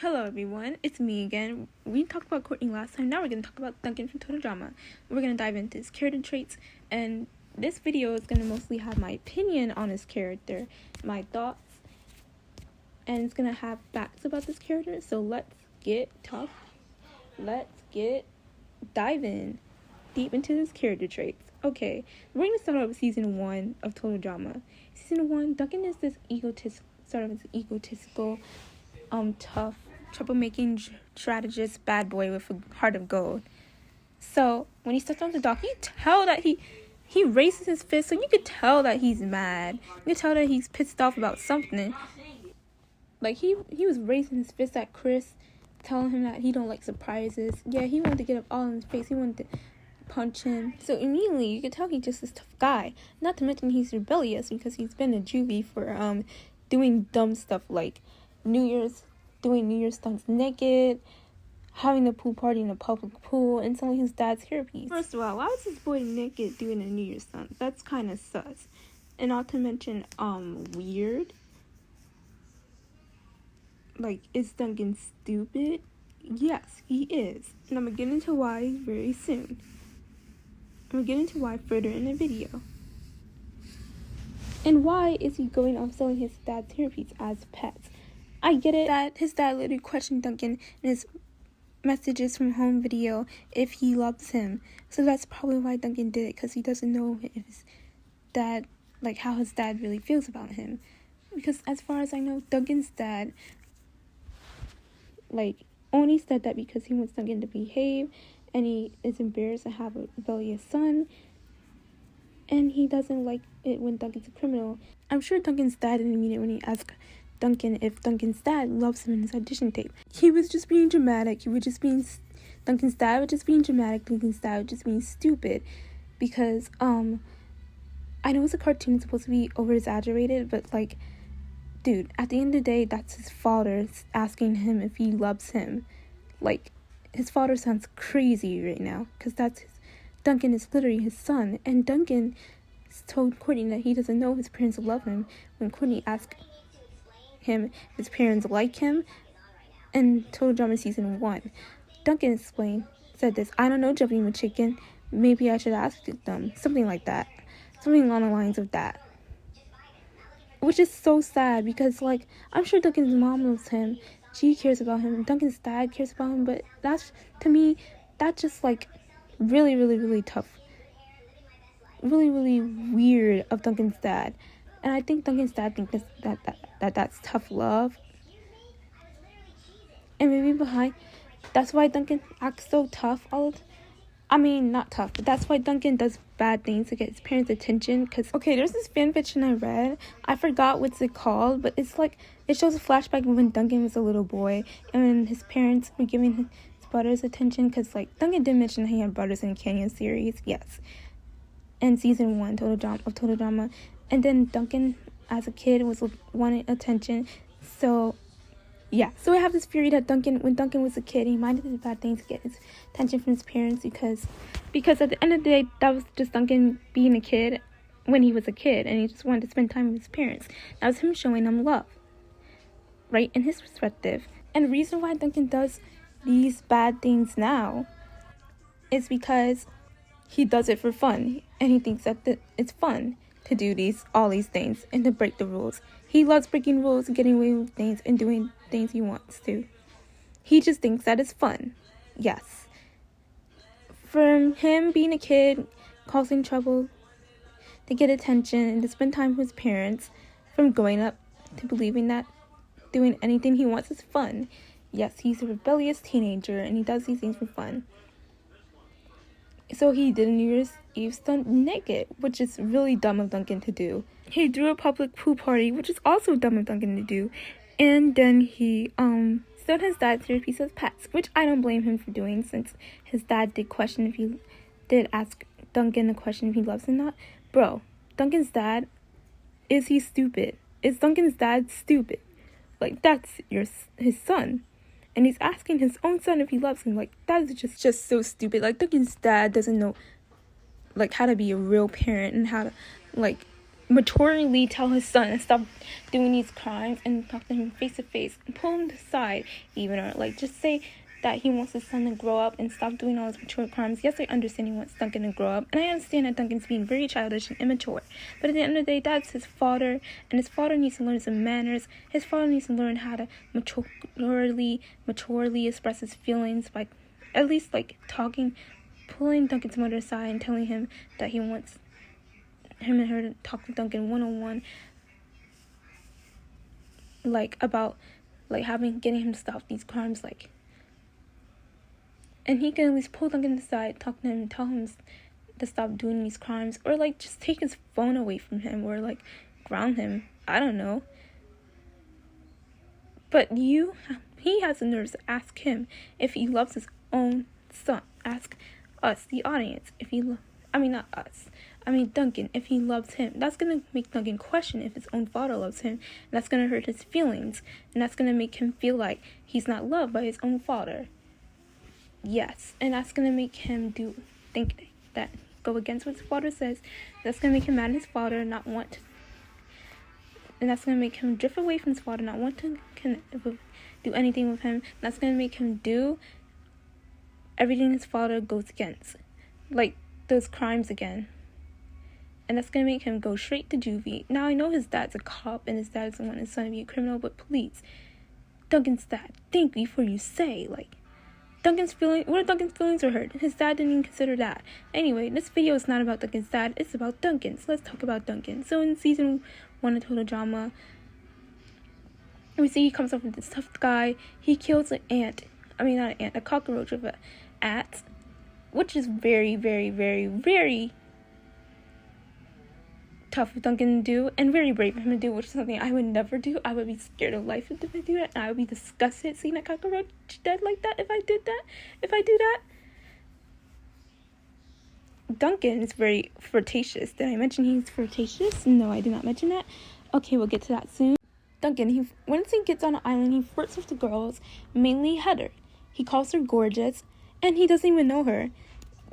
Hello everyone, it's me again. We talked about Courtney last time, now we're going to talk about Duncan from Total Drama. We're going to dive into his character traits, and this video is going to mostly have my opinion on his character, my thoughts, and it's going to have facts about this character, so let's dive in deep into his character traits. Okay, we're going to start out with season 1 of Total Drama. Season 1, Duncan is this egotistical, tough, troublemaking strategist bad boy with a heart of gold. So when he steps on the dock, you tell that he raises his fist, so you could tell that he's mad. You could tell that he's pissed off about something. Like he was raising his fist at Chris, telling him that he don't like surprises. Yeah, he wanted to get up all in his face. He wanted to punch him. So immediately you could tell he's just this tough guy. Not to mention he's rebellious because he's been in juvie for doing dumb stuff like doing New Year's stunts naked, having a pool party in a public pool, and selling his dad's hairpiece. First of all, why was this boy naked doing a New Year's stunt? That's kind of sus. And not to mention, weird. Like, is Duncan stupid? Yes, he is. And I'm gonna get into why very soon. I'm gonna get into why further in the video. And why is he going off selling his dad's hairpiece as pets? I get it that his dad literally questioned Duncan in his messages from home video if he loves him. So that's probably why Duncan did it, because he doesn't know if his dad, like how his dad really feels about him. Because as far as I know, Duncan's dad, like, only said that because he wants Duncan to behave, and he is embarrassed to have a rebellious son, and he doesn't like it when Duncan's a criminal. I'm sure Duncan's dad didn't mean it when he asked Duncan if Duncan's dad loves him in his audition tape. He was just being dramatic. Duncan's dad was just being dramatic. Duncan's dad was just being stupid. Because, I know it's a cartoon, it's supposed to be over-exaggerated, but, like, dude, at the end of the day, that's his father asking him if he loves him. Like, his father sounds crazy right now, because Duncan is literally his son, and Duncan told Courtney that he doesn't know his parents love him when Courtney asked him if his parents like him in Total Drama Season 1. Duncan said this, "I don't know, jumping with chicken. Maybe I should ask them." Something like that. Something along the lines of that. Which is so sad because, like, I'm sure Duncan's mom loves him. She cares about him. Duncan's dad cares about him. But that's, to me, that's just, like, really, really, really tough. Really, really weird of Duncan's dad. And I think Duncan's dad thinks that's tough love. And maybe that's why Duncan acts so tough not tough, but that's why Duncan does bad things to get his parents' attention. Okay, there's this fan fiction I read. I forgot what's it called, but it's like, it shows a flashback when Duncan was a little boy and when his parents were giving his brothers attention. Because, like, Duncan did mention he had brothers in the Canyon series, yes. In season 1 of Total Drama. And then Duncan, as a kid, was wanting attention. So, yeah. So I have this theory that when Duncan was a kid, he might have did bad things to get his attention from his parents because at the end of the day, that was just Duncan being a kid when he was a kid, and he just wanted to spend time with his parents. That was him showing them love, right, in his perspective. And the reason why Duncan does these bad things now is because he does it for fun, and he thinks that it's fun to do all these things and to break the rules. He loves breaking rules and getting away with things and doing things he wants to. He just thinks that it's fun. Yes. From him being a kid, causing trouble to get attention and to spend time with his parents, from growing up to believing that doing anything he wants is fun. Yes, he's a rebellious teenager and he does these things for fun. So he did a New Year's Eve stunt naked, which is really dumb of Duncan to do. He threw a public pool party, which is also dumb of Duncan to do. And then he stole his dad's hairpiece as pets, which I don't blame him for doing, since his dad did ask Duncan the question if he loves him or not. Bro, Duncan's dad, is he stupid? Is Duncan's dad stupid? Like, that's his son. And he's asking his own son if he loves him. Like, that is just so stupid. Like, Duncan's dad doesn't know, like, how to be a real parent and how to, like, maturely tell his son to stop doing these crimes and talk to him face to face and pull him to the side, even, or like just say that he wants his son to grow up and stop doing all his mature crimes. Yes, I understand he wants Duncan to grow up, and I understand that Duncan's being very childish and immature, but at the end of the day, that's his father, and his father needs to learn some manners. His father needs to learn how to maturely express his feelings by at least like talking, pulling Duncan's mother aside and telling him that he wants him and her to talk to Duncan one-on-one, like about like getting him to stop these crimes, like, and he can at least pull Duncan aside, talk to him, and tell him to stop doing these crimes, or like just take his phone away from him, or like ground him. I don't know. But he has the nerves to ask him if he loves his own son. Ask us, the audience, if he not us. Duncan, if he loves him. That's going to make Duncan question if his own father loves him. And that's going to hurt his feelings. And that's going to make him feel like he's not loved by his own father. Yes. And that's going to make him think that, go against what his father says. That's going to make him mad at his father, and that's going to make him drift away from his father, not want to do anything with him. That's going to make him do everything his father goes against. Like those crimes again. And that's going to make him go straight to juvie. Now, I know his dad's a cop and his dad doesn't want his son to be a criminal, but please, Duncan's dad, think before you say, like, what if Duncan's feelings are hurt? His dad didn't even consider that. Anyway, this video is not about Duncan's dad, it's about Duncan. So let's talk about Duncan. So in season 1 of Total Drama, we see he comes up with this tough guy. He kills a cockroach with an axe, which is very, very, very, very tough of Duncan to do, and very brave of him to do, which is something I would never do. I would be scared of life if I do that, and I would be disgusted seeing a cockroach dead like that if I do that. Duncan is very flirtatious. Did I mention he's flirtatious? No, I did not mention that. Okay, we'll get to that soon. Duncan, once he gets on an island, he flirts with the girls, mainly Heather. He calls her gorgeous, and he doesn't even know her.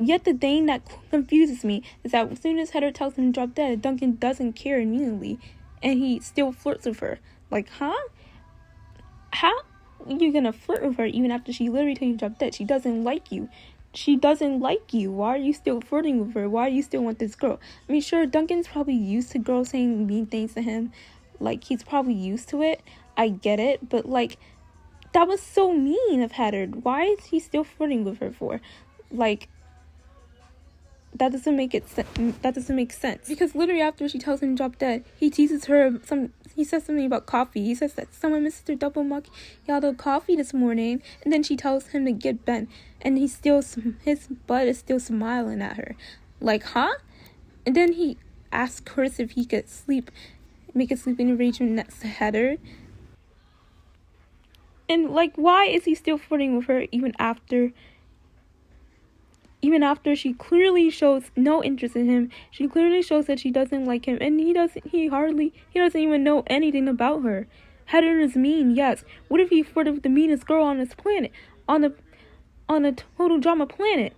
Yet the thing that confuses me is that as soon as Heather tells him to drop dead, Duncan doesn't care immediately, and he still flirts with her. Like, huh? How are you gonna flirt with her even after she literally told you to drop dead? She doesn't like you. Why are you still flirting with her? Why do you still want this girl? Sure, Duncan's probably used to girls saying mean things to him. Like, he's probably used to it. I get it, but like, that was so mean of Heather. Why is he still flirting with her for? Like, that doesn't make sense. Because literally after she tells him to drop dead, he teases her he says something about coffee. He says that someone missed their double macchiato coffee this morning, and then she tells him to get bent, and his butt is still smiling at her. Like, huh? And then he asks Chris if he could make a sleeping arrangement next to Heather. And like, why is he still flirting with her even after she clearly shows no interest in him? She clearly shows that she doesn't like him, and he doesn't even know anything about her. Heather is mean, yes. What if he flirted with the meanest girl on this planet, on a Total Drama planet,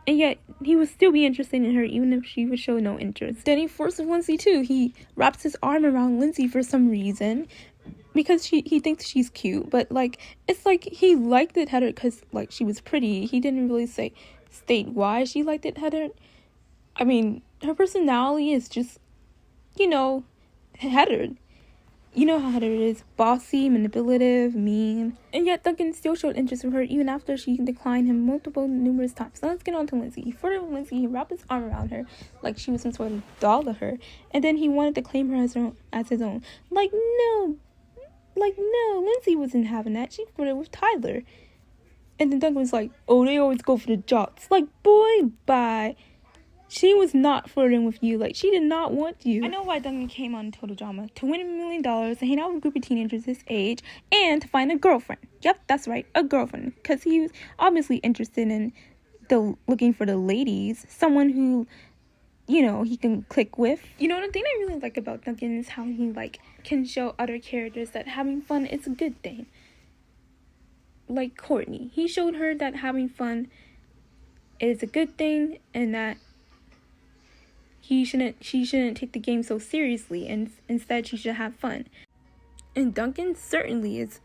and yet he would still be interested in her even if she would show no interest? Then he flirts with Lindsay too. He wraps his arm around Lindsay for some reason, because he thinks she's cute, but like, it's like he liked it Heather because like she was pretty. He didn't really state why she liked it Heather. Her personality is just, Heather. You know how Heather is, bossy, manipulative, mean, and yet Duncan still showed interest in her even after she declined him numerous times. Now let's get on to Lindsay. He flirted with Lindsay. He wrapped his arm around her like she was some sort of doll to her, and then he wanted to claim her as his own. No, Lindsay wasn't having that. She flirted with Tyler. And then Duncan was like, oh, they always go for the jocks. Like, boy, bye. She was not flirting with you. Like, she did not want you. I know why Duncan came on Total Drama. To win $1 million, to hang out with a group of teenagers his age, and to find a girlfriend. Yep, that's right, a girlfriend. Because he was obviously interested in looking for the ladies. Someone who, he can click with. The thing I really like about Duncan is how he, can show other characters that having fun is a good thing. Like Courtney. He showed her that having fun is a good thing, and that she shouldn't take the game so seriously, and instead she should have fun. And Duncan certainly is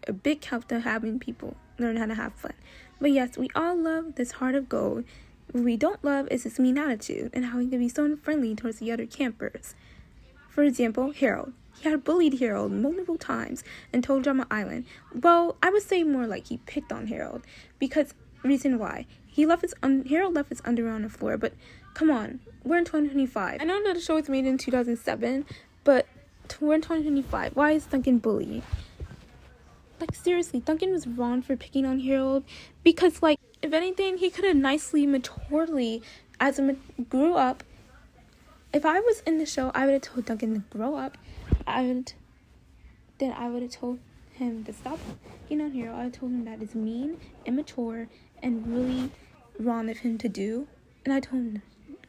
a big help to having people learn how to have fun. But yes, we all love this heart of gold. What we don't love is his mean attitude and how he can be so unfriendly towards the other campers. For example, Harold. He had bullied Harold multiple times and told Drama Island. Well, I would say more like he picked on Harold, because reason why. Harold left his underwear on the floor, but come on, we're in 2025. I know that the show was made in 2007, but we're in 2025. Why is Duncan bullied? Like, seriously, Duncan was wrong for picking on Harold, because, like, if anything, he could have nicely, maturely, grew up. If I was in the show, I would have told Duncan to grow up. I would have told him to stop picking on Harold. I would have told him that it's mean, immature, and really wrong of him to do. And I told him to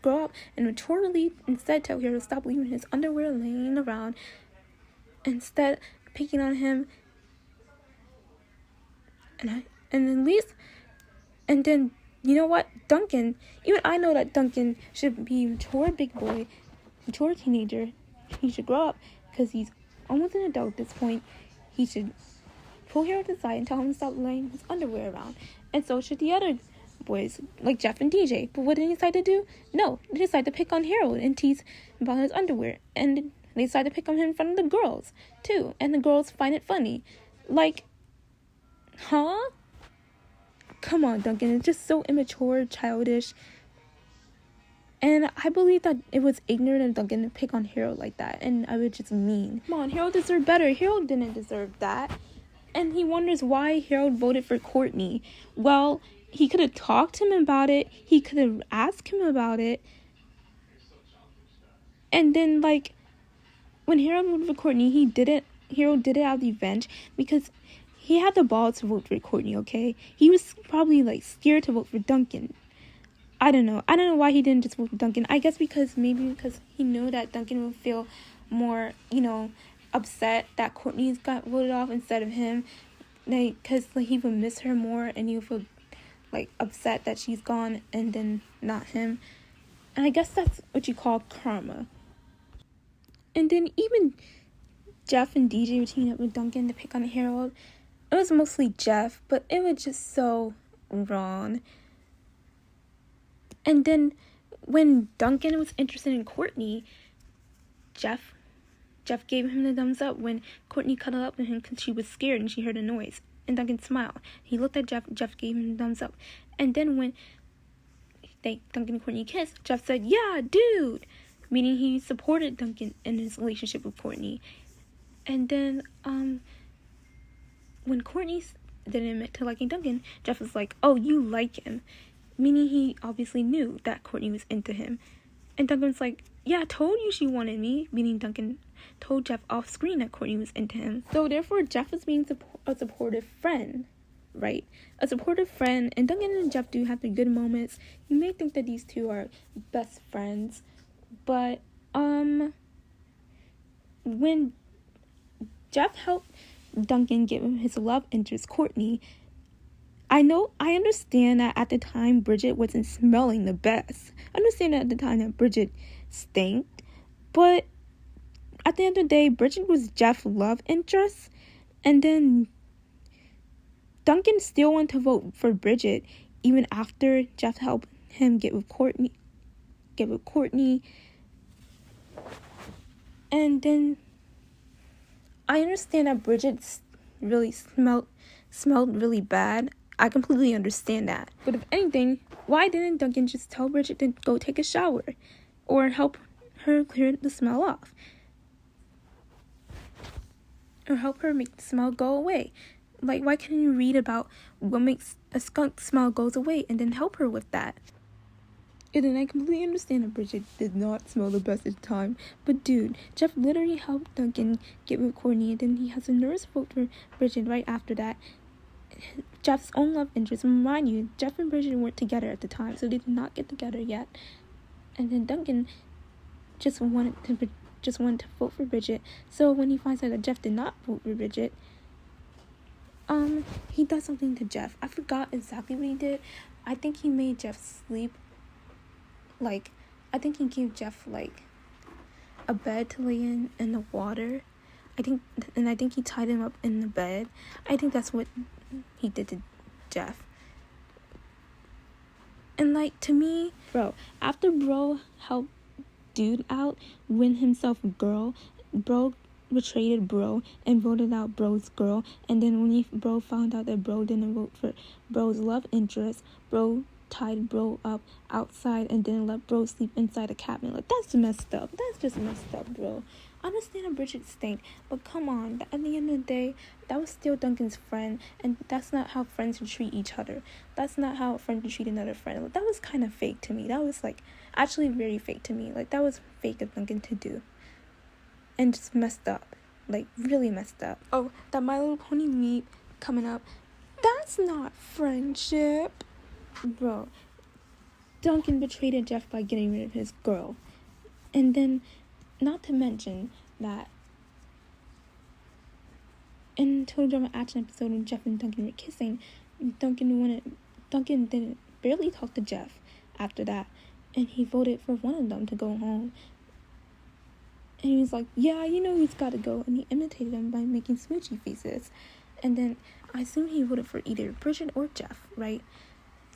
grow up and maturely instead tell Harold to stop leaving his underwear laying around, instead picking on him. And then you know what, Duncan, even I know that Duncan should be a mature big boy, mature teenager. He should grow up, because he's almost an adult at this point. He should pull Harold aside and tell him to stop laying his underwear around. And so should the other boys, like Jeff and DJ. But what did they decide to do? No, they decided to pick on Harold and tease about his underwear. And they decided to pick on him in front of the girls, too. And the girls find it funny. Like, huh? Come on, Duncan. It's just so immature, childish. And I believe that it was ignorant of Duncan to pick on Harold like that. And I was just mean. Come on, Harold deserved better. Harold didn't deserve that. And he wonders why Harold voted for Courtney. Well, he could have talked to him about it. He could have asked him about it. And then, like, when Harold voted for Courtney, Harold did it out of revenge, because he had the balls to vote for Courtney, okay? He was probably, like, scared to vote for Duncan. I don't know why he didn't just vote for Duncan. I guess because he knew that Duncan would feel more, upset that Courtney's got voted off instead of him. Because he would miss her more, and he would feel, like, upset that she's gone and then not him. And I guess that's what you call karma. And then even Jeff and DJ were teaming up with Duncan to pick on Harold. It was mostly Jeff, but it was just so wrong. And then when Duncan was interested in Courtney, Jeff gave him the thumbs up when Courtney cuddled up with him because she was scared and she heard a noise. And Duncan smiled. He looked at Jeff. Jeff gave him the thumbs up. And then when Duncan and Courtney kissed, Jeff said, "Yeah, dude," meaning he supported Duncan in his relationship with Courtney. And then when Courtney didn't admit to liking Duncan, Jeff was like, "Oh, you like him," meaning he obviously knew that Courtney was into him. And Duncan was like, "Yeah, I told you she wanted me," meaning Duncan told Jeff off screen that Courtney was into him. So therefore, Jeff was being a supportive friend, right? A supportive friend. And Duncan and Jeff do have the good moments. You may think that these two are best friends, but when Jeff helped Duncan get his love interest, Courtney, I understand that at the time Bridget wasn't smelling the best. I understand that at the time that Bridget stank, but at the end of the day, Bridget was Jeff's love interest, and then Duncan still wanted to vote for Bridget even after Jeff helped him get with Courtney. And then I understand that Bridget really smelled really bad. I completely understand that. But if anything, why didn't Duncan just tell Bridget to go take a shower or help her clear the smell off? Or help her make the smell go away? Like, why can't you read about what makes a skunk smell goes away and then help her with that? And then I completely understand that Bridget did not smell the best at the time. But dude, Jeff literally helped Duncan get with Courtney, and then he has a nurse vote for Bridget right after that. Jeff's own love interest. Remind you, Jeff and Bridget weren't together at the time, so they did not get together yet. And then Duncan just wanted to vote for Bridget. So when he finds out that Jeff did not vote for Bridget, he does something to Jeff. I forgot exactly what he did. I think he made Jeff sleep like I think he gave Jeff like a bed to lay in the water. I think he tied him up in the bed. I think that's what he did to Jeff. And like, to me, bro, after bro helped dude out, win himself a girl, bro betrayed bro and voted out bro's girl, and then when bro found out that bro didn't vote for bro's love interest, bro tied bro up outside and didn't let bro sleep inside a cabinet. Like, that's messed up. That's just messed up, bro. I understand that Bridget stank, but come on, at the end of the day, that was still Duncan's friend, and that's not how friends should treat each other. That's not how a friend should treat another friend. Like, that was kind of fake to me. That was like actually very fake to me. Like, that was fake of Duncan to do, and just messed up. Like, really messed up. Oh, that My Little Pony meet coming up, that's not friendship. Bro, Duncan betrayed Jeff by getting rid of his girl. And then, not to mention that in Total Drama Action episode when Jeff and Duncan were kissing, Duncan didn't barely talk to Jeff after that, and he voted for one of them to go home. And he was like, yeah, you know he's gotta go, and he imitated him by making smoochy faces. And then I assume he voted for either Bridget or Jeff, right?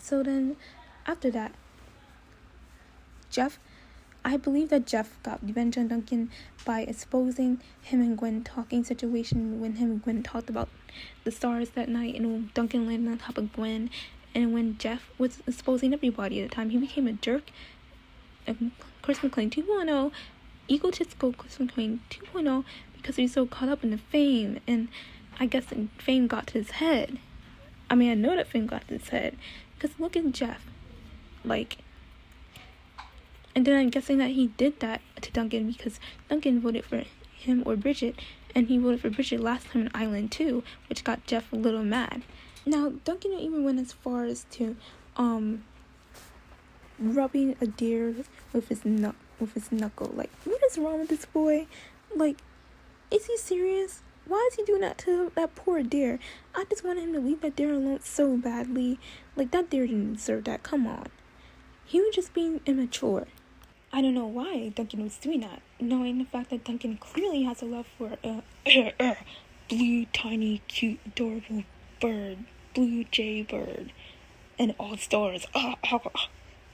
So then, after that, I believe that Jeff got revenge on Duncan by exposing him and Gwen talking situation when him and Gwen talked about the stars that night, and when Duncan landed on top of Gwen, and when Jeff was exposing everybody at the time, he became a jerk. Chris McClain 2.0, egotistical Chris McClain 2.0, because he was so caught up in the fame, and I guess the fame got to his head. I mean, I know that fame got to his head, because look at Jeff, like, and then I'm guessing that he did that to Duncan because Duncan voted for him or Bridget, and he voted for Bridget last time in Island 2, which got Jeff a little mad. Now, Duncan even went as far as to, rubbing a deer with his knuckle. Like, what is wrong with this boy? Like, is he serious? Why is he doing that to that poor deer? I just wanted him to leave that deer alone so badly. Like, that deer didn't deserve that. Come on. He was just being immature. I don't know why Duncan was doing that, knowing the fact that Duncan clearly has a love for a blue, tiny, cute, adorable bird, blue jay bird, and all stars.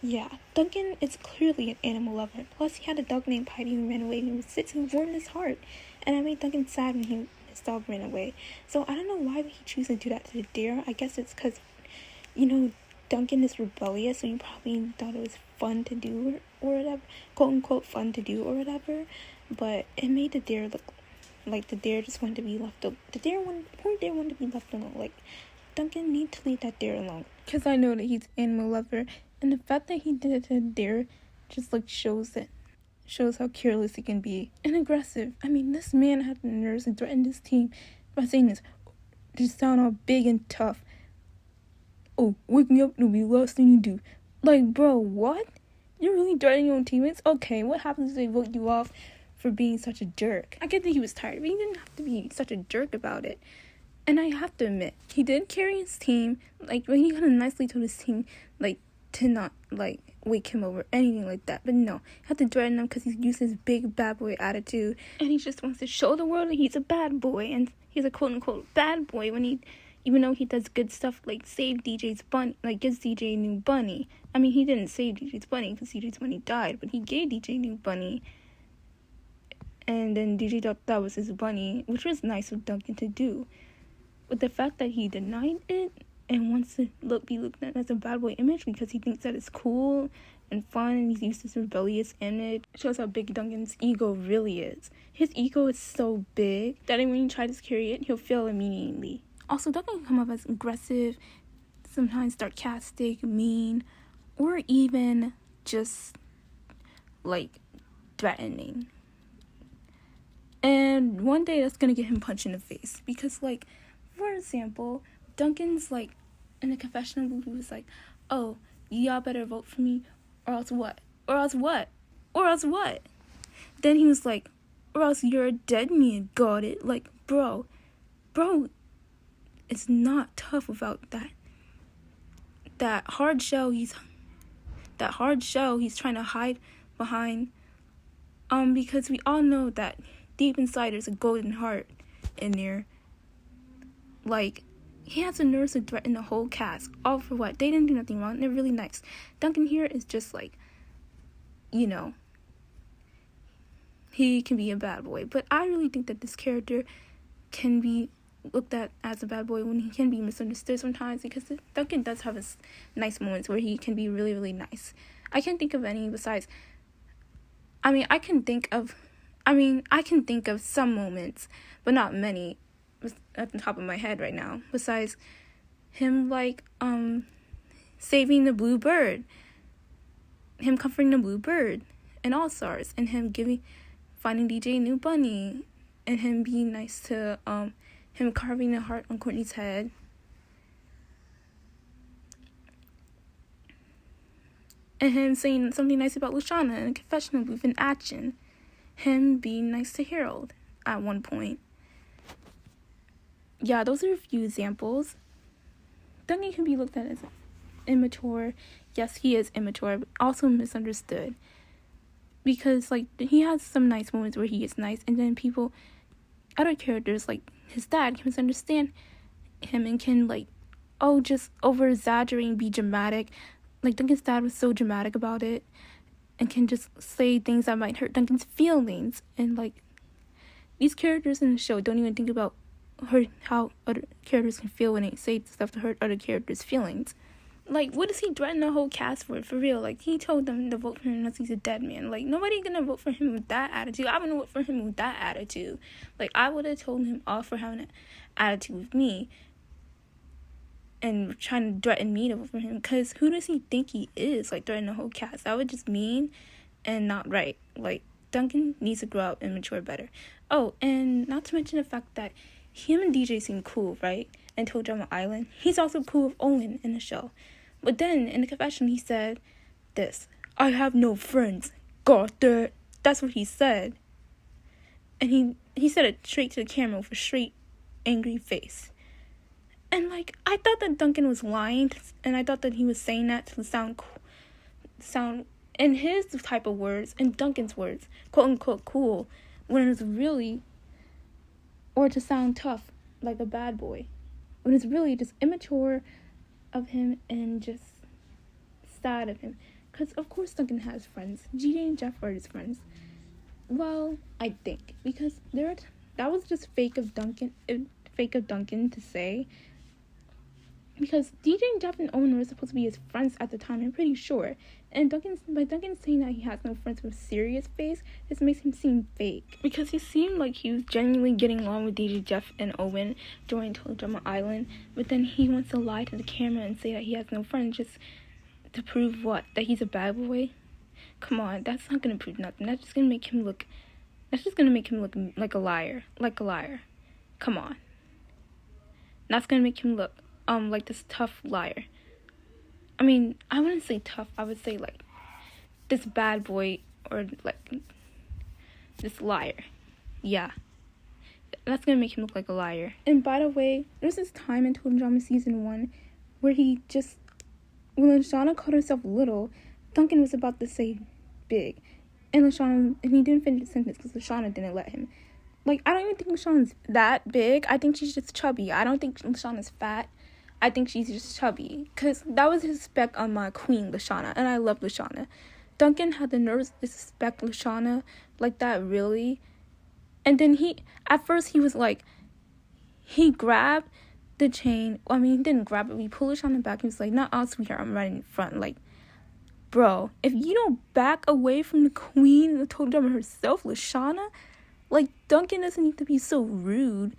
Yeah, Duncan is clearly an animal lover. Plus, he had a dog named Heidi who ran away and warmed his heart. And I made Duncan sad when his dog ran away. So I don't know why he chose to do that to the deer. I guess it's because, Duncan is rebellious, so you probably thought it was fun to do or whatever, quote unquote fun to do or whatever. But it made the deer look like the deer just wanted to be left alone. Poor deer wanted to be left alone. Like, Duncan needs to leave that deer alone. Because I know that he's an animal lover, and the fact that he did it to the deer just shows how careless he can be and aggressive. I mean, this man had the nerves to threaten his team by saying this to sound all big and tough. Oh, waking up will be the last thing you do. Like, bro, what? You're really threatening your own teammates? Okay, what happens if they vote you off for being such a jerk? I get that he was tired, but he didn't have to be such a jerk about it. And I have to admit, he did carry his team. Like, when he kind of nicely told his team, like, to not, like, wake him over, anything like that. But no, he had to threaten him because he's used his big bad boy attitude. And he just wants to show the world that he's a bad boy. And he's a quote-unquote bad boy even though he does good stuff like save DJ's bunny, like gives DJ a new bunny. I mean, he didn't save DJ's bunny because DJ's bunny died, but he gave DJ a new bunny. And then DJ thought that was his bunny, which was nice of Duncan to do. But the fact that he denied it and wants to be looked at as a bad boy image because he thinks that it's cool and fun and he's used to this rebellious image shows how big Duncan's ego really is. His ego is so big that when he tries to carry it, he'll fail immediately. Also, Duncan can come up as aggressive, sometimes sarcastic, mean, or even just, like, threatening. And one day that's gonna get him punched in the face. Because, like, for example, Duncan's, like, in the confessional booth, he was like, oh, y'all better vote for me, or else what? Or else what? Or else what? Then he was like, or else you're a dead man, got it? Like, bro, it's not tough without that hard shell he's trying to hide behind. Because we all know that deep inside there's a golden heart in there. Like, he has the nerve to threaten the whole cast. All for what? They didn't do nothing wrong. They're really nice. Duncan here is just like, you know, he can be a bad boy. But I really think that this character can be looked at as a bad boy when he can be misunderstood sometimes, because Duncan does have his nice moments where he can be really, really nice. I can't think of any besides, I can think of some moments, but not many at the top of my head right now, besides him, like, saving the blue bird, him comforting the blue bird in All Stars, and him finding DJ a new bunny, and him being nice to, him carving a heart on Courtney's head. And him saying something nice about Lashana in a confessional booth in action. Him being nice to Harold at one point. Yeah, those are a few examples. Duncan can be looked at as immature. Yes, he is immature, but also misunderstood. Because, like, he has some nice moments where he is nice, and then other characters, like his dad, can misunderstand him and can, like, just over-exaggerate and be dramatic. Like, Duncan's dad was so dramatic about it, and can just say things that might hurt Duncan's feelings. And, like, these characters in the show don't even think about how other characters can feel when they say stuff to hurt other characters' feelings. Like, what does he threaten the whole cast for real? Like, he told them to vote for him unless he's a dead man. Like, nobody's gonna vote for him with that attitude. I wouldn't vote for him with that attitude. Like, I would have told him off for having an attitude with me and trying to threaten me to vote for him. Because who does he think he is? Like, threatening the whole cast. That would just mean and not right. Like, Duncan needs to grow up and mature better. Oh, and not to mention the fact that him and DJ seem cool, right? Until Drama Island. He's also cool with Owen in the show. But then, in the confession, he said this: "I have no friends. Got that?" That's what he said. And he said it straight to the camera with a straight, angry face. And, like, I thought that Duncan was lying, and I thought that he was saying that to sound in his type of words, in Duncan's words, quote-unquote cool, when it was really, or to sound tough, like a bad boy, when it's really just immature of him and just sad of him. Because, of course, Duncan has friends. GJ and Jeff are his friends. Well, I think. Because that was just fake of Duncan to say. Because DJ and Jeff and Owen were supposed to be his friends at the time, I'm pretty sure. And Duncan saying that he has no friends with a serious face, this makes him seem fake. Because he seemed like he was genuinely getting along with DJ, Jeff, and Owen during Drama Island. But then he wants to lie to the camera and say that he has no friends just to prove what? That he's a bad boy? Come on, that's not going to prove nothing. That's just going to make him look like a liar. Like a liar. Come on. That's going to make him look like this tough liar. I wouldn't say tough. I would say, like, this bad boy, or, like, this liar. Yeah. That's gonna make him look like a liar. And by the way, there's this time in Total Drama Season 1 where when Lashana called herself little, Duncan was about to say big. And he didn't finish the sentence because Lashana didn't let him. Like, I don't even think Lashana's that big. I think she's just chubby. I don't think Lashana's fat. I think she's just chubby. Because that was his spec on my queen, Lashana. And I love Lashana. Duncan had the nerves to disrespect Lashana like that, really. And then at first he was like, he grabbed the chain. He didn't grab it. We pulled Lashana back. He was like, "Nah, sweetheart, I'm right in front." Like, bro, if you don't back away from the queen, the Total Drama herself, Lashana, like, Duncan doesn't need to be so rude.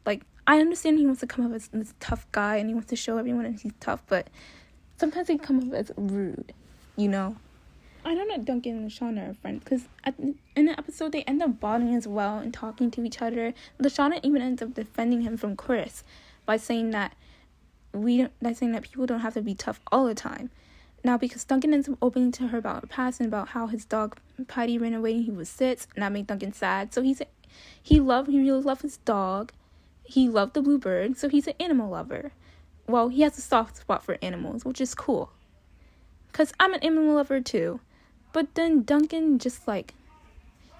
Like, I understand he wants to come up as this tough guy and he wants to show everyone that he's tough, but sometimes he come up as rude, you know? I know that Duncan and Lashana are friends because in the episode they end up bonding as well and talking to each other. Lashana even ends up defending him from Chris by saying that people don't have to be tough all the time. Now, because Duncan ends up opening to her about her past and about how his dog Patty ran away and he was sick, and that made Duncan sad. So he really loved his dog. He loved the blue bird, so he's an animal lover. Well, he has a soft spot for animals, which is cool. Because I'm an animal lover too. But then Duncan just, like,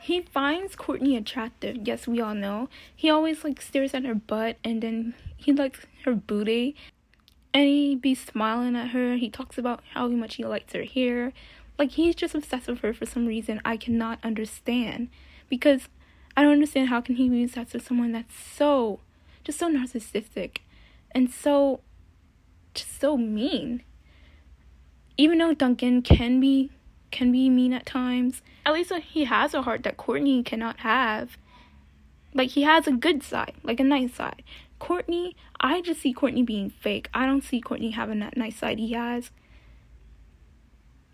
he finds Courtney attractive. Yes, we all know. He always, like, stares at her butt, and then he likes her booty. And he be smiling at her. He talks about how much he likes her hair. Like, he's just obsessed with her for some reason I cannot understand. Because I don't understand how can he be obsessed with someone that's so narcissistic. And so mean. Even though Duncan can be mean at times, at least he has a heart that Courtney cannot have. Like, he has a good side, like a nice side. Courtney, I just see Courtney being fake. I don't see Courtney having that nice side he has.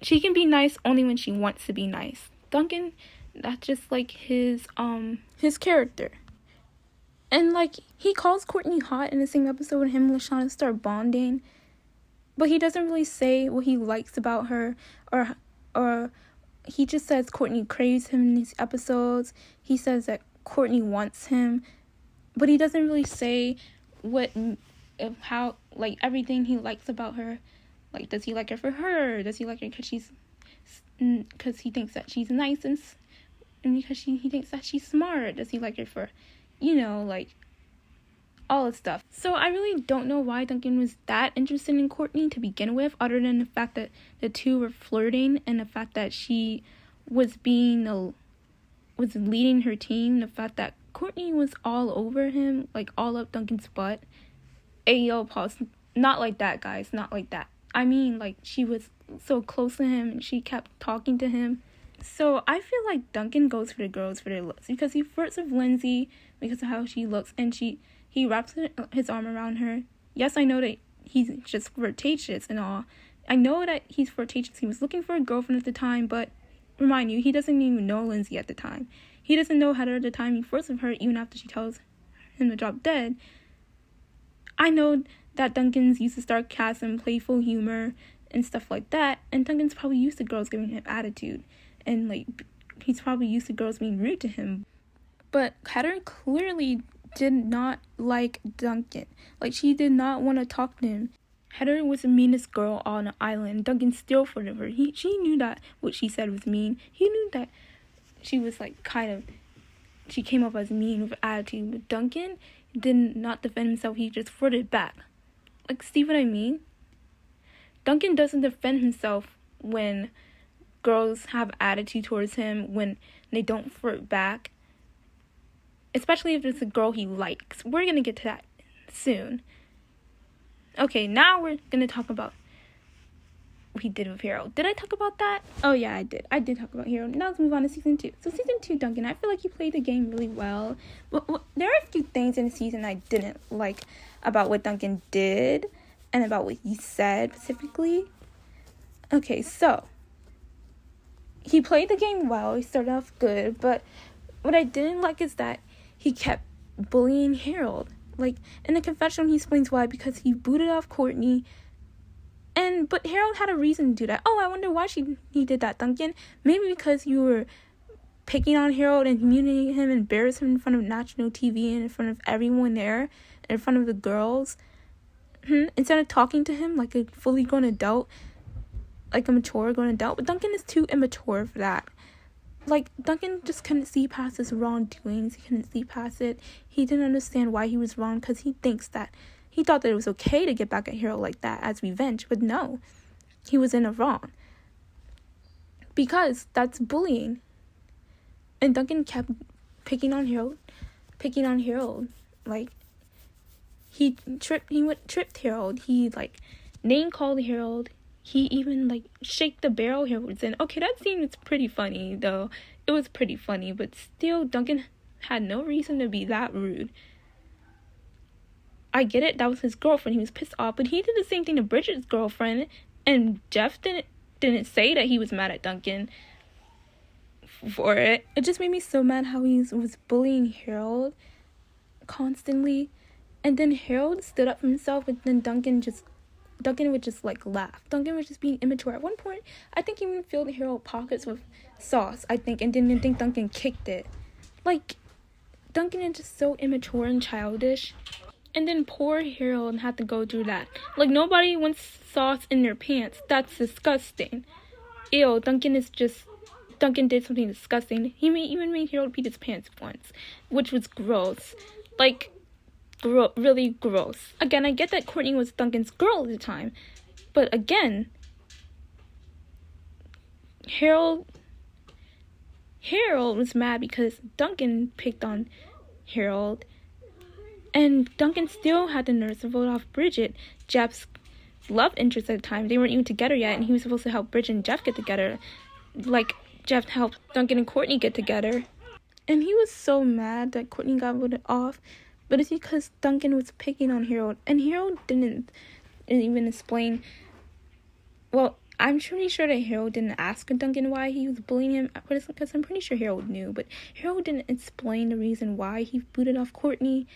She can be nice only when she wants to be nice. Duncan, that's just like his character. And, like, he calls Courtney hot in the same episode when him and Lashana start bonding. But he doesn't really say what he likes about her, or he just says Courtney craves him in these episodes. He says that Courtney wants him, but he doesn't really say how, like, everything he likes about her. Like, does he like her for her? Does he like her because he thinks that she's nice and because he thinks that she's smart? Does he like her for, like, all this stuff? So I really don't know why Duncan was that interested in Courtney to begin with, other than the fact that the two were flirting and the fact that she was leading her team, the fact that Courtney was all over him, like all up Duncan's butt. Ayo, pause. Not like that, guys. Not like that. I mean, like, she was so close to him and she kept talking to him. So I feel like Duncan goes for the girls for their looks, because he flirts with Lindsay because of how she looks, and he wraps his arm around her. Yes, I know that he's just flirtatious and all. I know that he's flirtatious. He was looking for a girlfriend at the time, but remind you, he doesn't even know Lindsay at the time. He doesn't know Heather at the time. He flirts with her even after she tells him to drop dead. I know that Duncan's used to sarcasm, playful humor, and stuff like that, and Duncan's probably used to girls giving him attitude, and, like, he's probably used to girls being rude to him. But Heather clearly did not like Duncan. Like, she did not want to talk to him. Heather was the meanest girl on the island. Duncan still flirted with her. She knew that what she said was mean. He knew that she was, like, she came up as mean with attitude. But Duncan did not defend himself. He just flirted back. Like, see what I mean? Duncan doesn't defend himself when girls have attitude towards him, when they don't flirt back. Especially if it's a girl he likes. We're going to get to that soon. Okay, now we're going to talk about what he did with Harold. Did I talk about that? Oh, yeah, I did. I did talk about Harold. Now let's move on to Season 2. So Season 2, Duncan, I feel like you played the game really well. But there are a few things in the season I didn't like about what Duncan did and about what he said specifically. Okay, so he played the game well. He started off good. But what I didn't like is that he kept bullying Harold. Like, in the confessional, he explains why, because he booted off Courtney. But Harold had a reason to do that. Oh, I wonder why he did that, Duncan. Maybe because you were picking on Harold and humiliating him, embarrassing him in front of national TV and in front of everyone there, in front of the girls. Instead of talking to him like a fully grown adult, like a mature grown adult. But Duncan is too immature for that. Like, Duncan just couldn't see past his wrongdoings. He couldn't see past it. He didn't understand why he was wrong, because he thought that it was okay to get back at Harold like that as revenge. But no, he was in the wrong, because that's bullying. And Duncan kept picking on Harold. Like, he tripped Harold. He, like, name called Harold. He even, like, shake the barrel Harold was in. Okay, that scene was pretty funny, though. It was pretty funny, but still, Duncan had no reason to be that rude. I get it, that was his girlfriend. He was pissed off, but he did the same thing to Bridget's girlfriend, and Jeff didn't say that he was mad at Duncan for it. It just made me so mad how he was bullying Harold constantly, and then Harold stood up for himself, and then Duncan would just, like, laugh. Duncan was just being immature. At one point, I think he even filled Harold's pockets with sauce, I think, and didn't think Duncan kicked it. Like, Duncan is just so immature and childish. And then poor Harold had to go through that. Like, nobody wants sauce in their pants. That's disgusting. Ew, Duncan is just Duncan did something disgusting. He even made Harold pee his pants once, which was gross. Like, really gross. Again, I get that Courtney was Duncan's girl at the time, but again, Harold was mad because Duncan picked on Harold, and Duncan still had the nerve to vote off Bridget, Jeff's love interest at the time. They weren't even together yet, and he was supposed to help Bridget and Jeff get together, like Jeff helped Duncan and Courtney get together. And he was so mad that Courtney got voted off, but it's because Duncan was picking on Harold, and Harold didn't even explain. Well, I'm pretty sure that Harold didn't ask Duncan why he was bullying him, because I'm pretty sure Harold knew, but Harold didn't explain the reason why he booted off Courtney.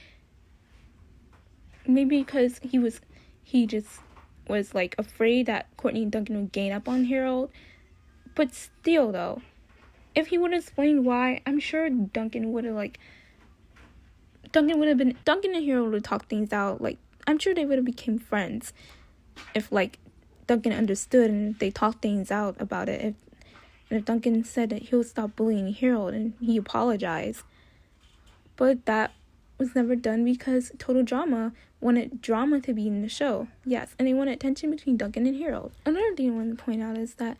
Maybe because he just was like afraid that Courtney and Duncan would gain up on Harold. But still, though, if he would have explained why, I'm sure Duncan and Harold would have talked things out. Like, I'm sure they would have become friends if, like, Duncan understood and they talked things out about it. If Duncan said that he'll stop bullying Harold and he apologized. But that was never done because Total Drama wanted drama to be in the show. Yes, and they wanted tension between Duncan and Harold. Another thing I want to point out is that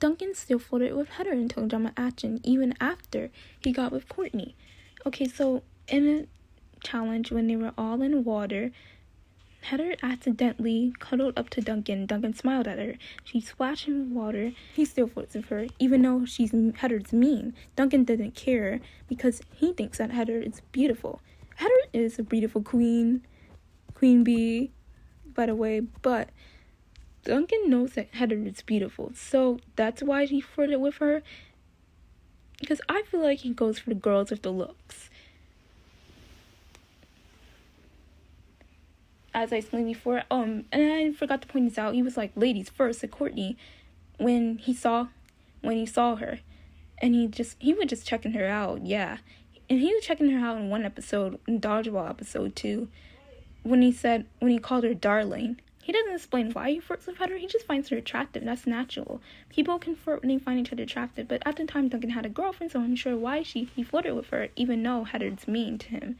Duncan still flirted with Heather in Total Drama Action even after he got with Courtney. Okay, so in a challenge when they were all in water, Heather accidentally cuddled up to Duncan. Duncan smiled at her. She splashed him with water. He still flirts with her, even though Heather's mean. Duncan didn't care because he thinks that Heather is beautiful. Heather is a beautiful queen bee, by the way, but Duncan knows that Heather is beautiful, so that's why he flirted with her. Because I feel like he goes for the girls with the looks. As I explained before, and I forgot to point this out, he was like ladies first to Courtney when he saw her, and he was just checking her out, yeah. And he was checking her out in one episode, in Dodgeball episode 2, when he called her darling. He doesn't explain why he flirts with Heather. He just finds her attractive. That's natural. People can flirt when they find each other attractive, but at the time Duncan had a girlfriend, so I'm sure why he flirted with her, even though Heather's mean to him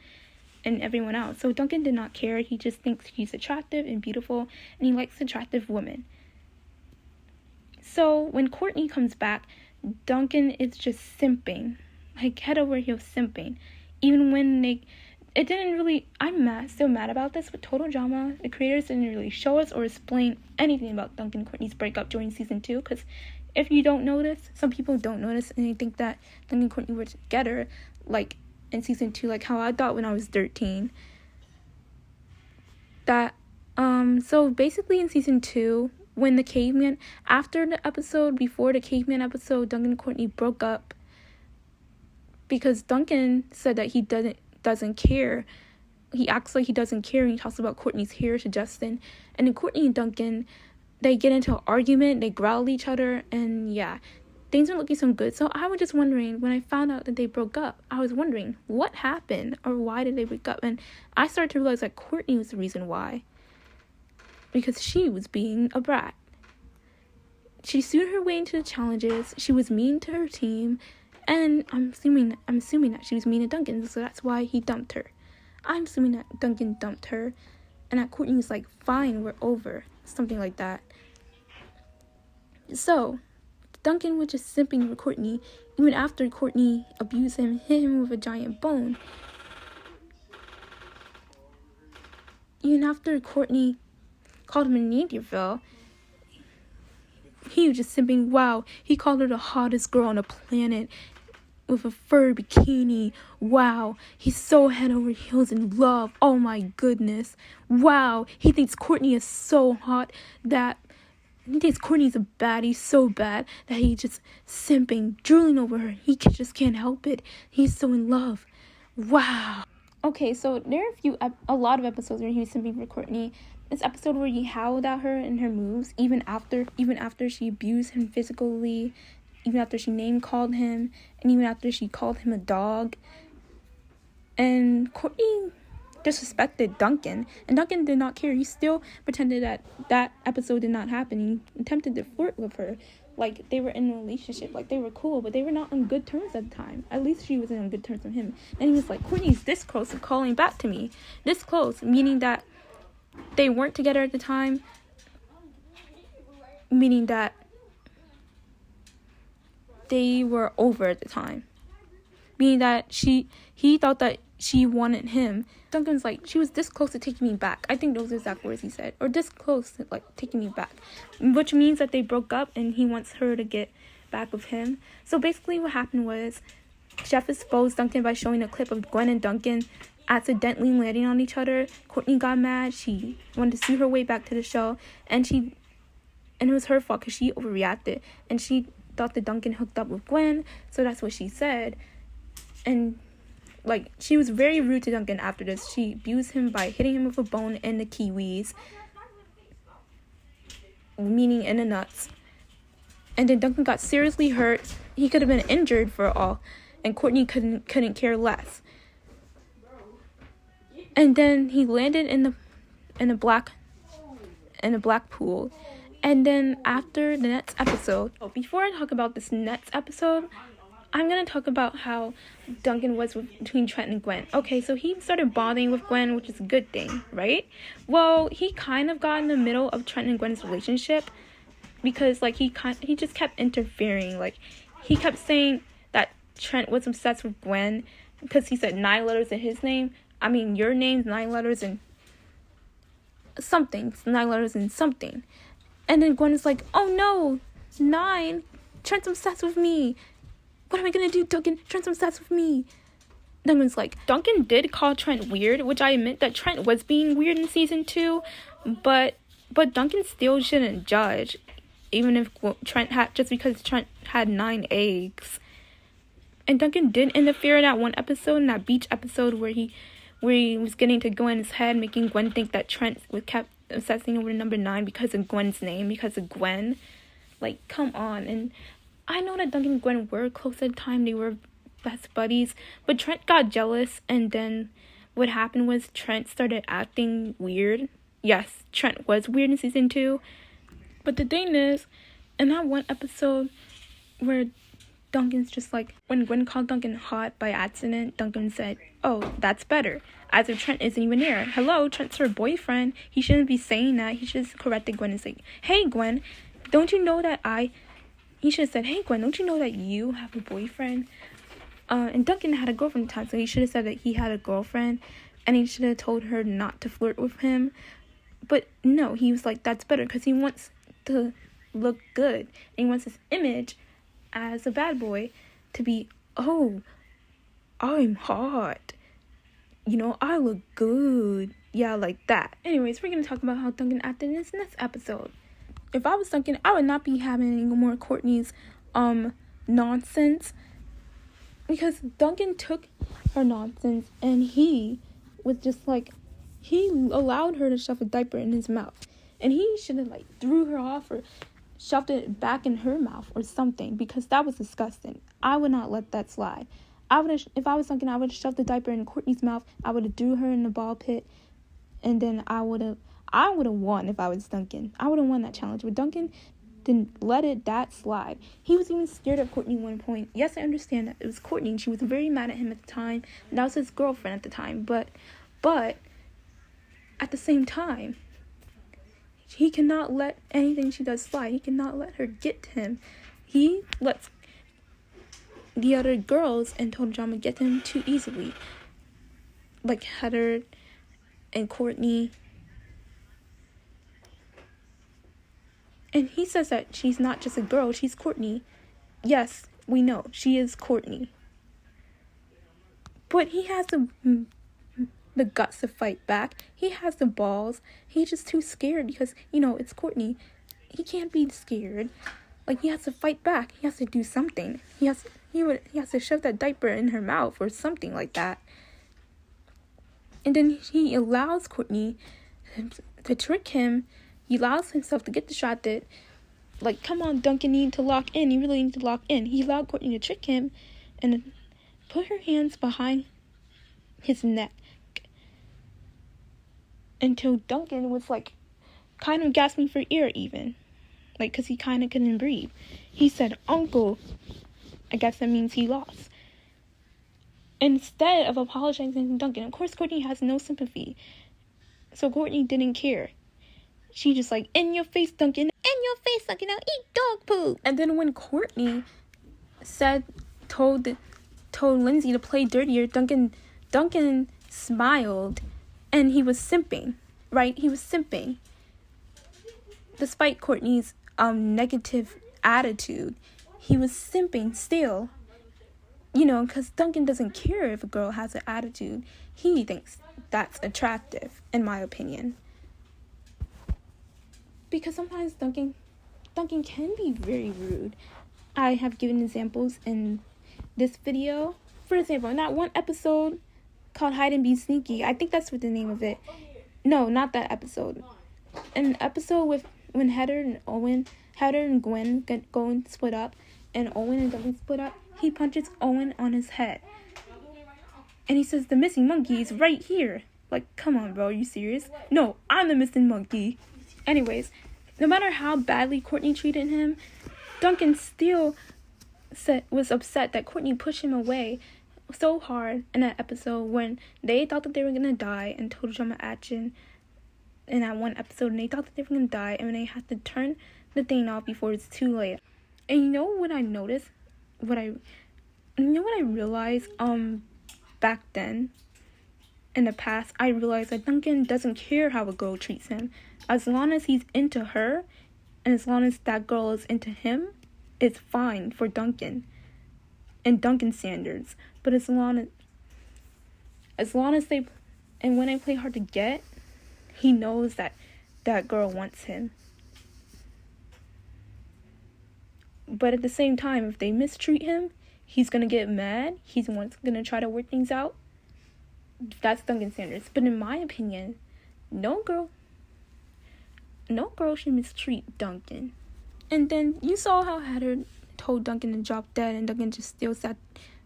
and everyone else. So Duncan did not care. He just thinks she's attractive and beautiful, and he likes attractive women. So when Courtney comes back, Duncan is just simping, like head over heels simping. Even when it didn't really, still mad about this with Total Drama. The creators didn't really show us or explain anything about Duncan and Courtney's breakup during season 2, because if you don't notice, some people don't notice, and they think that Duncan and Courtney were together, like in season 2, like how I thought when I was 13. So basically in season 2, when before the caveman episode, Duncan and Courtney broke up because Duncan said that he doesn't care. He acts like he doesn't care, and he talks about Courtney's hair to Justin. And then Courtney and Duncan, they get into an argument, they growl at each other, and yeah, things aren't looking so good. So I was just wondering, when I found out that they broke up, I was wondering what happened or why did they break up. And I started to realize that Courtney was the reason why, because she was being a brat. She sued her way into the challenges. She was mean to her team, and I'm assuming that she was mean to Duncan, so that's why he dumped her. I'm assuming that Duncan dumped her, and that Courtney was like, fine, we're over, something like that. So Duncan was just simping for Courtney, even after Courtney abused him, hit him with a giant bone. Even after Courtney called him a Neanderthal, he was just simping. Wow, he called her the hottest girl on the planet with a fur bikini. Wow, he's so head over heels in love. Oh my goodness. Wow, he thinks Courtney is so hot that he thinks Courtney's a baddie so bad that he just simping, drooling over her. He just can't help it. He's so in love. Wow. Okay, so there are a lot of episodes where he was simping for Courtney. This episode where he howled at her and her moves, even after she abused him physically, even after she name called him, and even after she called him a dog. And Courtney disrespected Duncan, and Duncan did not care. He still pretended that episode did not happen. He attempted to flirt with her. like they were in a relationship, like they were cool, but they were not on good terms at the time. At least she wasn't on good terms with him. And he was like, Courtney's this close to calling back to me. This close, meaning that they weren't together at the time, meaning that they were over at the time, meaning that he thought that she wanted him. Duncan's like, she was this close to taking me back. I think those are exact words he said. Or this close to, like, taking me back. Which means that they broke up and he wants her to get back with him. So basically what happened was Jeff exposed Duncan by showing a clip of Gwen and Duncan accidentally landing on each other. Courtney got mad. She wanted to sue her way back to the show. And it was her fault because she overreacted. And she thought that Duncan hooked up with Gwen. So that's what she said. And like, she was very rude to Duncan after this. She abused him by hitting him with a bone in the kiwis, meaning in the nuts. And then Duncan got seriously hurt. He could have been injured for all, and Courtney couldn't care less. And then he landed in a black pool. And then after the next episode, before I talk about this next episode, I'm going to talk about how Duncan was between Trent and Gwen. Okay, so he started bonding with Gwen, which is a good thing, right? Well, he kind of got in the middle of Trent and Gwen's relationship because, like, he just kept interfering. Like, he kept saying that Trent was obsessed with Gwen because he said 9 letters in his name. I mean, your name's 9 letters and something. 9 letters and something. And then Gwen is like, oh no, 9. Trent's obsessed with me. What am I gonna do, Duncan? Trent's obsessed with me. Duncan's like, Duncan did call Trent weird, which I admit that Trent was being weird in season 2, but Duncan still shouldn't judge, even if Trent had, just because Trent had 9 eggs. And Duncan did interfere in that one episode, in that beach episode where he was getting to go in his head, making Gwen think that Trent kept obsessing over the number 9 because of Gwen's name, because of Gwen. Like, come on. And I know that Duncan and Gwen were close at the time. They were best buddies. But Trent got jealous. And then what happened was Trent started acting weird. Yes, Trent was weird in season 2. But the thing is, in that one episode where Duncan's just like, when Gwen called Duncan hot by accident, Duncan said, oh, that's better. As if Trent isn't even there. Hello, Trent's her boyfriend. He shouldn't be saying that. He should have corrected Gwen and say, hey, Gwen, don't you know that He should have said, hey, Gwen, don't you know that you have a boyfriend? And Duncan had a girlfriend at the time, so he should have said that he had a girlfriend, and he should have told her not to flirt with him. But no, he was like, that's better, because he wants to look good. And he wants his image as a bad boy to be, oh, I'm hot. You know, I look good. Yeah, like that. Anyways, we're going to talk about how Duncan acted in this next episode. If I was Duncan, I would not be having any more Courtney's nonsense, because Duncan took her nonsense and he was just like, he allowed her to shove a diaper in his mouth, and he should have like threw her off or shoved it back in her mouth or something, because that was disgusting. I would not let that slide. If I was Duncan, I would have shoved the diaper in Courtney's mouth. I would have threw her in the ball pit, and then I would have won if I was Duncan. I would have won that challenge. But Duncan didn't let that slide. He was even scared of Courtney at one point. Yes, I understand that it was Courtney, and she was very mad at him at the time. And that was his girlfriend at the time. But at the same time, he cannot let anything she does slide. He cannot let her get to him. He lets the other girls in Total Drama get to him too easily. Like Heather and Courtney. And he says that she's not just a girl, she's Courtney. Yes, we know, she is Courtney. But he has the guts to fight back. He has the balls. He's just too scared because, you know, it's Courtney. He can't be scared. Like, he has to fight back. He has to do something. He has to shove that diaper in her mouth or something like that. And then he allows Courtney to trick him. He allows himself to get the shot that, like, come on, Duncan, you need to lock in. You really need to lock in. He allowed Courtney to trick him and put her hands behind his neck until Duncan was, like, kind of gasping for air even. like, because he kind of couldn't breathe. He said, "Uncle." I guess that means he lost. Instead of apologizing to Duncan, of course, Courtney has no sympathy. So Courtney didn't care. She just like, "In your face, Duncan. In your face, Duncan. Now eat dog poop." And then when Courtney told Lindsay to play dirtier, Duncan smiled, and he was simping, right? He was simping. Despite Courtney's negative attitude, he was simping still. You know, because Duncan doesn't care if a girl has an attitude. He thinks that's attractive, in my opinion. Because sometimes Duncan can be very rude. I have given examples in this video. For example, in that one episode called Hide and Be Sneaky, I think that's what the name of it. No, not that episode. An episode with when Heather and Gwen go split up, and Owen and Duncan split up. He punches Owen on his head. And he says, "The missing monkey is right here." Like, come on, bro, are you serious? No, I'm the missing monkey. Anyways, no matter how badly Courtney treated him, Duncan still was upset that Courtney pushed him away so hard in that episode when they thought that they were going to die in Total Drama Action in that one episode. And they thought that they were going to die, and they had to turn the thing off before it's too late. And you know what I noticed? What I realized back then in the past, I realized that Duncan doesn't care how a girl treats him. As long as he's into her, and as long as that girl is into him, it's fine for Duncan and Duncan's standards. But as long as they, and when they play hard to get, he knows that that girl wants him. But at the same time, if they mistreat him, he's going to get mad. He's going to try to work things out. That's Duncan's standards. But in my opinion, no girl should mistreat Duncan. And then you saw how Heather told Duncan to drop dead, and Duncan just still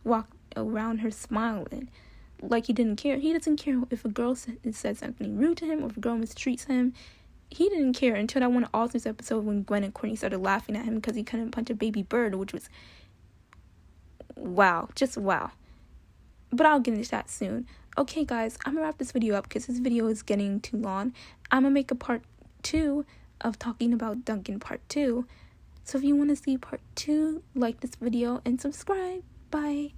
walked around her smiling. Like he didn't care. He doesn't care if a girl says something rude to him or if a girl mistreats him. He didn't care until that one All-Stars episode when Gwen and Courtney started laughing at him because he couldn't punch a baby bird, which was wow, just wow. But I'll get into that soon. Okay, guys, I'm going to wrap this video up because this video is getting too long. I'm going to make a part 2 of talking about Duncan part 2. So if you want to see part 2, like this video and subscribe. Bye.